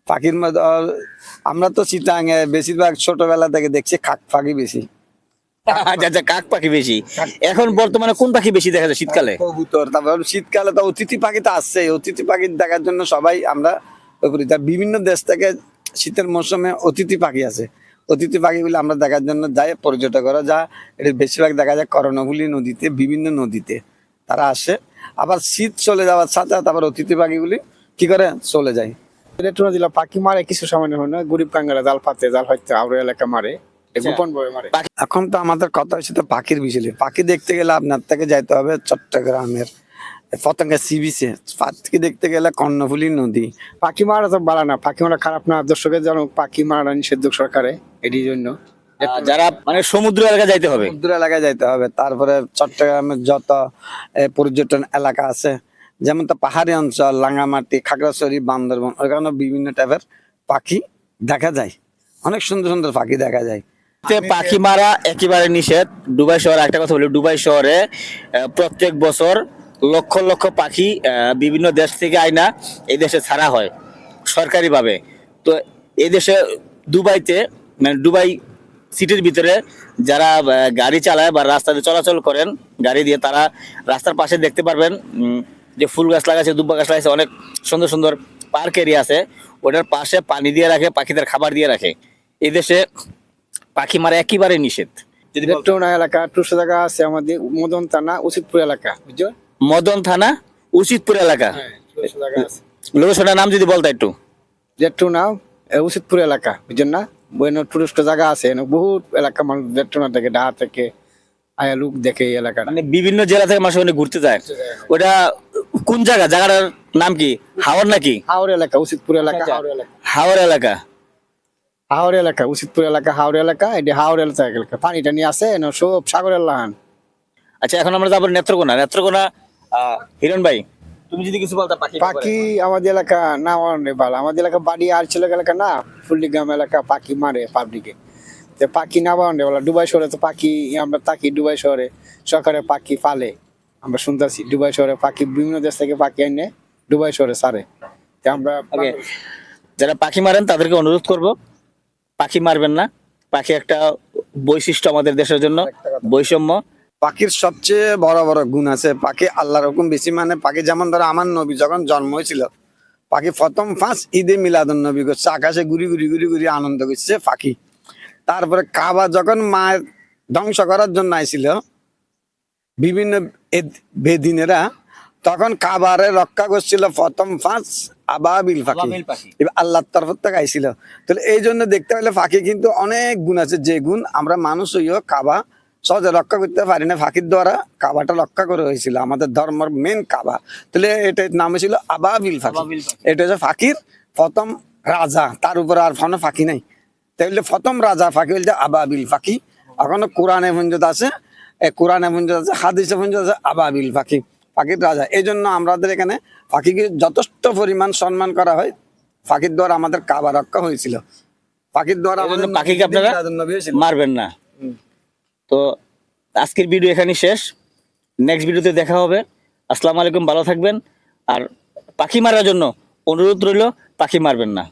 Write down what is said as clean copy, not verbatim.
পাখির মধ্যে আমরা তো চিটাঙে বেশিরভাগ ছোটবেলা থেকে দেখছি কাক পাখি বেশি। আচ্ছা আচ্ছা, কাক পাখি বেশি। এখন বর্তমানে কোন পাখি বেশি দেখা যায় শীতকালে? কবুতর, তারপর শীতকালে তো অতিথি পাখি তো আসছে, অতিথি পাখি দেখার জন্য সবাই আমরা ওই করি। তার বিভিন্ন দেশ থেকে শীতের মৌসুমে অতিথি পাখি আছে, অতিথি পাখিগুলো আমরা দেখার জন্য যাই, পর্যটকরা যা, এটা বেশিরভাগ দেখা যায় কর্ণফুলী নদীতে, বিভিন্ন নদীতে তারা আসে। আবার শীত চলে যাওয়ার সাথে সাথে আবার অতিথি পাখিগুলি কি করে চলে যায়। রেটুনা দিলা পাখি মারে কিছু সামান্য হয় না, গরিব কাঙ্গারা জাল পাতে, জাল হইতে আউরে এলাকা মারে, গোপন ভাবে মারে। এখন তো আমাদের কথা হচ্ছে তো পাখির বিষয়ে। পাখি দেখতে গেলে আপনার থেকে যাইতে হবে চট্টগ্রামের পতঙ্গা সি বিচে, পাখি দেখতে গেলে কর্ণফুলী নদী। পাখি মারা তো বাড়া না, পাখি মারা খারাপ না, দর্শকের যেন পাখি মারা নিষেধ সরকারে, এটির জন্য যারা মানে সমুদ্র এলাকা যাইতে হবে, সমুদ্র এলাকায় যাইতে হবে। তারপরে চট্টগ্রামের যত পর্যটন এলাকা আছে, যেমন তো পাহাড়ি অঞ্চল, রাঙামাটি, খাগড়াছড়ি, বান্দরবন, ওখানে বিভিন্ন টাইপের পাখি দেখা যায়, অনেক সুন্দর সুন্দর পাখি দেখা যায়। পাখি মারা একেবারে নিষেধ। দুবাই শহরে একটা কথা বলি, দুবাই শহরে প্রত্যেক বছর লক্ষ লক্ষ পাখি বিভিন্ন দেশ থেকে আইনা এই দেশে ছাড়া হয় সরকারিভাবে। তো এই দেশে দুবাইতে, মানে দুবাই সিটির ভিতরে যারা গাড়ি চালায় বা রাস্তাতে চলাচল করেন গাড়ি দিয়ে, তারা রাস্তার পাশে দেখতে পারবেন যে ফুল গাছ লাগাচ্ছে, দুব্বা গাছ লাগাচ্ছে, অনেক সুন্দর সুন্দর পার্ক এরিয়া আছে, ওটার পাশে পানি দিয়ে রাখে, পাখিদের খাবার দিয়ে রাখে। এই দেশে পাখি মারা একেবারে নিষেধ। যদি রেটুনা এলাকা টুসো জায়গা আছে আমাদের, মদন থানা উচিতপুর এলাকা, বুঝছো? মদন থানা উচিতপুর এলাকা, টুসো জায়গা আছে। লোকেশনের নাম যদি বলতে একটু। রেটুনা উচিতপুর এলাকা, বুঝছেন না? বইন টুরিস্ট জায়গা আছে, বহুত এলাকা মানুষ রেটুনা থেকে, ঢাকা থেকে আয়া লোক দেখে এই এলাকাটা। মানে বিভিন্ন জেলা থেকে মানুষ ওখানে ঘুরতে যায়। ওটা কোন জায়গা? জায়গাটার নাম কি? হাওর নাকি? হাওড় এলাকা, উচিতপুর এলাকা, হাওড় এলাকা, হাওর এলাকা। হাওড় এলাকা, উচিতপুর এলাকা, হাওড় এলাকা, এটি হাওড় এলাকা। পানি টানি আছে না, সব সাগরের লাহান। আচ্ছা, এখন আমরা যাবো নেত্রকোনা। নেত্রকোনা হিরণ ভাই, তুমি যদি কিছু বলতে। পাখি আমাদের এলাকা না অনেক ভালো, আমাদের এলাকা বাড়ি আর ছিল এলাকা না, ফুল্লিগ্রাম এলাকা পাখি মারে পাবলিকে। তো পাখি না বাড়ে বলা, দুবাই শহরে তো পাখি আমরা থাকি, দুবাই শহরে সরকারে পাখি পালে, আমরা শুনতেছি দুবাই শহরে পাখি বিভিন্ন দেশ থেকে পাখি এনে দুবাই শহরে ছাড়ে। তো আমরা যারা পাখি মারেন তাদেরকে অনুরোধ করব, পাখি মারবেন না। পাখি একটা বৈশিষ্ট্য আমাদের দেশের জন্য, বৈষম্য। পাখির সবচেয়ে বড় বড় গুণ আছে, পাখি আল্লাহর হুকুম বেশি মানে। পাখি যেমন ধরো আমার নবী যখন জন্ম হয়েছিল, পাখি প্রথম ফার্স্ট ঈদে মিলাদুন নবী করছে, আকাশে ঘুরি ঘুরি ঘুরি ঘুরি আনন্দ করছে পাখি। তারপরে কাবা যখন মায়ের ধ্বংস করার জন্য আইছিল বিভিন্ন বেদিনেরা, তখন কাবারে রক্ষা করছিল প্রথম ফার্স্ট আবাবিল পাখি, আল্লাহর তরফ থেকে আইছিল। তাহলে এই জন্য দেখতে পেলে পাখি কিন্তু অনেক গুণ আছে, যে গুণ আমরা মানুষ হইও কাবা সহজে রক্ষা করতে পারি না, পাখির দ্বারা কাবাটা রক্ষা করে হয়েছিল, আমাদের ধর্মের মেন কাবা। তাহলে এটার নাম ছিল আবাবিল পাখি। এটা হচ্ছে পাখির প্রথম রাজা, তার উপর আর কোনো পাখি নাই। তাহলে প্রথম রাজা পাখি বলছে আবাবিল পাখি। এখনো কোরআনে ভঞ্জত আছে, কোরআনে ভঞ্জত আছে, হাদিসে ভঞ্জত আছে আবাবিল পাখি, পাখির রাজা। এই জন্য আমাদের এখানে পাখিকে যথেষ্ট পরিমাণ সম্মান করা হয়। পাখির দ্বারা আমাদের কাবা রক্ষা হয়েছিল, পাখির দ্বারা পাখিকে আপনারা মারবেন না। তো আজকের ভিডিও এখানে শেষ, নেক্সট ভিডিওতে দেখা হবে। আসসালামু আলাইকুম, ভালো থাকবেন। আর পাখি মারার জন্য অনুরোধ রইল, পাখি মারবেন না।